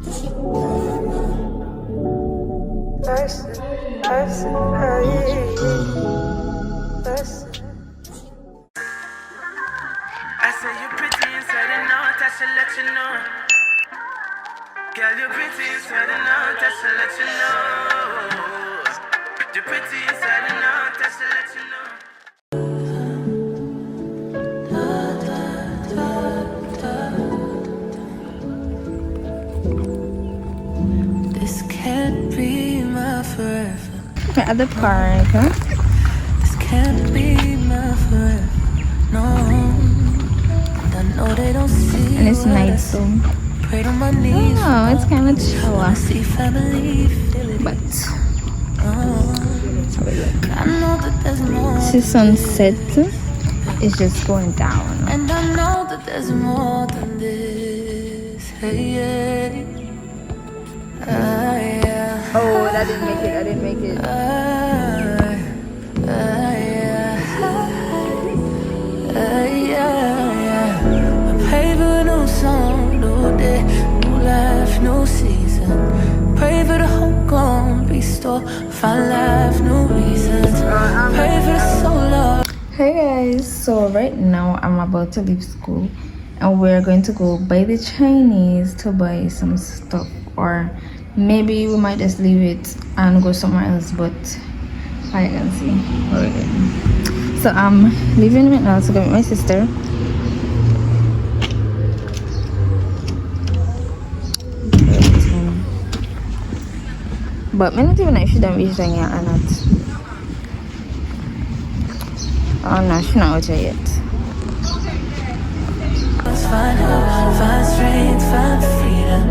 I say you're pretty inside and out, I should let you know. Girl, you're pretty inside and out, I should let you know. You're pretty inside and out, I should let you know. This can't be my forever. We're at the park, huh? This can't be my forever. No, and I know they don't see. And it's night, so Prayed on my knees. oh, it's kind of chilly. See family, feel it. But I know that there's more. the sunset is just going down. And I know that there's more than this. Hey, yeah. Yeah. Oh, that didn't make it. I didn't make it. Yeah. Pray for no song, no day, no life, no season. Pray for the hope gone, restore, find life, no reasons. Pray for the soul of. Hey guys, so right now I'm about to leave school and we're going to go buy the Chinese to buy some stuff, or maybe we might just leave it and go somewhere else, but I can see where we're going. So I'm leaving right now to go with my sister. But I'm not even know if she done reach down here or not. Oh no, she's not out here yet. Find strength, find freedom.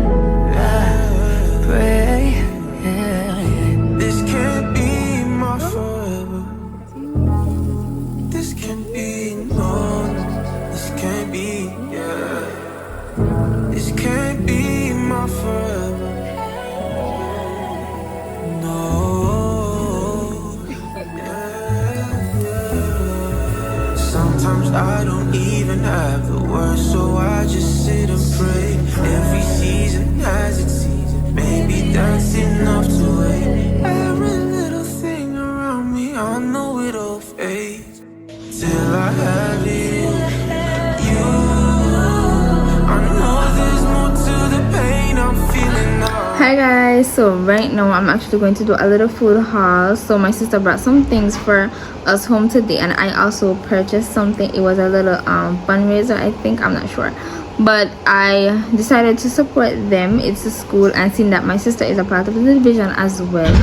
Pray, yeah. This can't be my forever. This can't be no. This can't be, yeah. This can't be my forever. No. Yeah. Sometimes I don't even have the words, so I just sit and pray. Every season has its season. Maybe that's enough to wait. Every little thing around me, I know it'll fade till I have it. You, I know there's more to the pain I'm feeling now. Hi guys, so right now I'm actually going to do a little food haul. So my sister brought some things for us home today, and I also purchased something. It was a little fundraiser, I think, I'm not sure, but I decided to support them. It's a school, and seeing that my sister is a part of the division as well,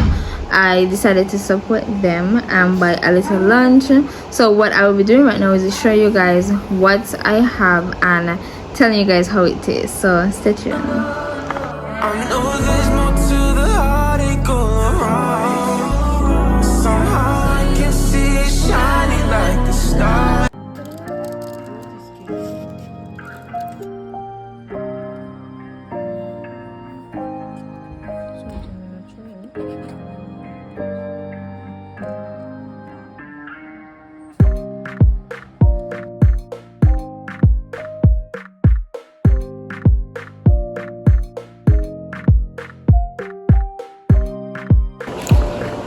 I decided to support them and buy a little lunch. So what I will be doing right now is to show you guys what I have and telling you guys how it tastes. So stay tuned. I know there's more to the heartache all around. Somehow I can see it shining like the star.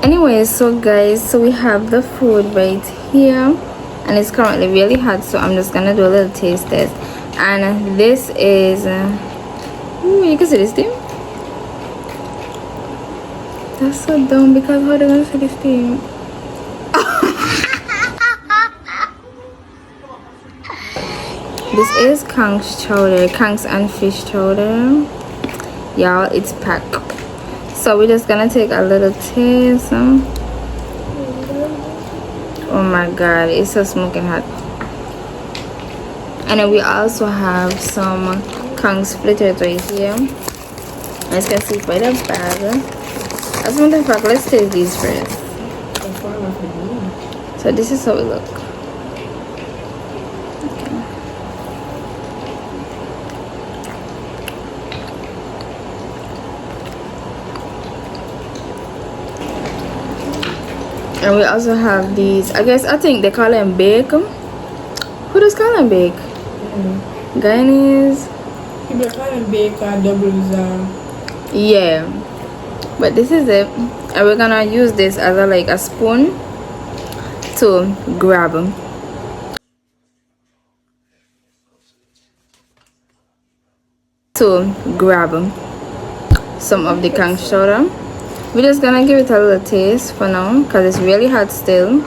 Anyways, so guys, so we have the food right here, and it's currently really hot, so I'm just gonna do a little taste test. And this is ooh, you can see this thing. That's so dumb, because how they gonna see this thing? This is Kang's chowder, Kang's and fish chowder, y'all. It's packed. So we're just gonna take a little taste. Oh my god, it's so smoking hot. And then we also have some Kang's fritters right here. As you can see by the bag. As a matter of fact, let's taste these first. So this is how it looks. And we also have these, I think they call them bake. Who does call them bake? Guyanese. People call them bake or doubles. Yeah, but this is it, and we're gonna use this as a spoon to grab some of the conch chowder. We're just gonna give it a little taste for now because it's really hot still.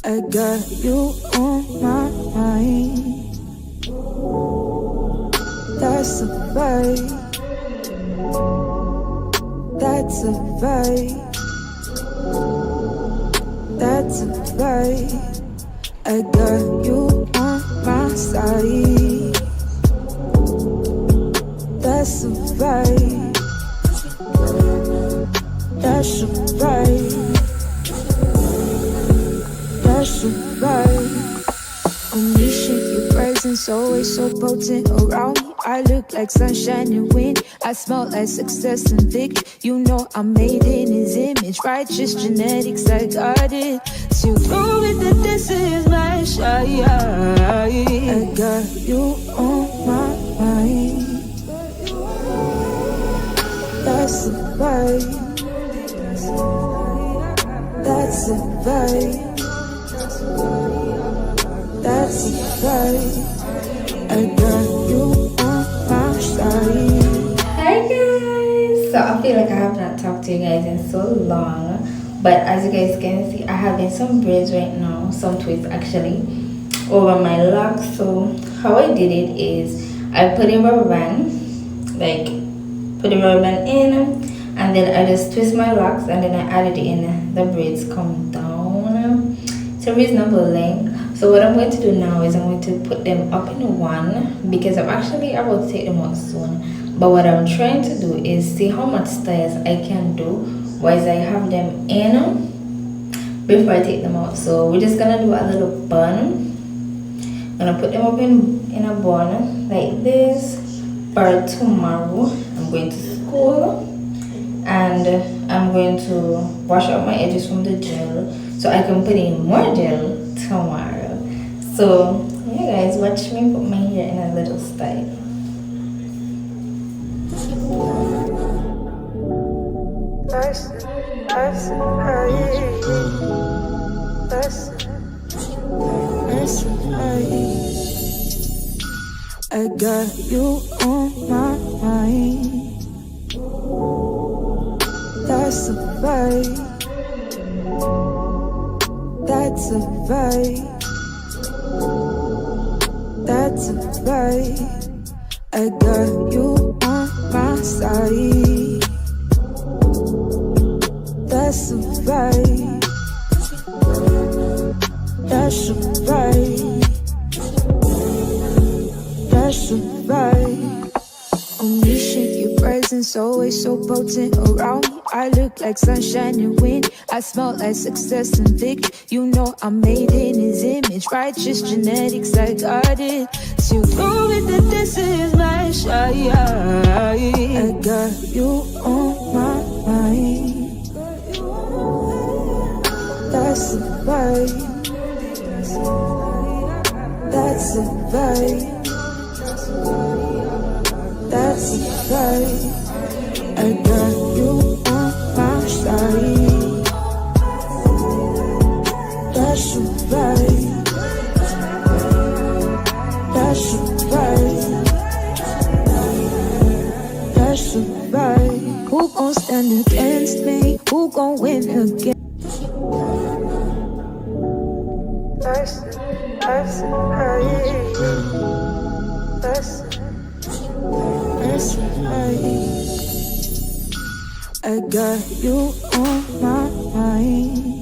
I got you on my mind. That's a vibe. That's a vibe. That's a vibe. I got you on my side. That's a vibe. That's a vibe. That's a vibe. Unleashing your presence, always so potent around me. I look like sunshine and wind. I smell like success and victory. You know I'm made in his image. Righteous genetics, I got it. So prove it that this is my shot. I got you on my mind. That's a vibe. That's a vibe. That's a vibe. I got you on my side. Hi guys, so I feel like I have not talked to you guys in so long, but as you guys can see, I have in some braids right now, some twists actually over my locks. So how I did it is I put a rubber band, put a rubber band in, and then I just twist my locks, and then I added in the braids come down to a reasonable length. So what I'm going to do now is I'm going to put them up in one because I'm actually about to take them out soon. But what I'm trying to do is see how much styles I can do while I have them in before I take them out. So we're just gonna do a little bun. I'm gonna put them up in a bun like this. For tomorrow I'm going to school and I'm going to wash out my edges from the gel so I can put in more gel tomorrow. So yeah guys, watch me put my hair in a little style. I got you on my mind. That's a vibe. That's a vibe. That's a vibe. I got you on my side. That's a vibe. That's a vibe. That's a vibe. Unleashing your presence, always so potent around me. I look like sunshine and wind. I smell like success and victory. You know I'm made in his image. Righteous genetics, I got it. So prove it that this is my shot. I got you on my mind. That's a vibe. That's a vibe. That's a vibe. I got you on my side. That's a vibe. That's a vibe. That's a vibe. Who gon' stand against me? Who gon' win again? That's a vibe. That's a vibe. I got you on my mind.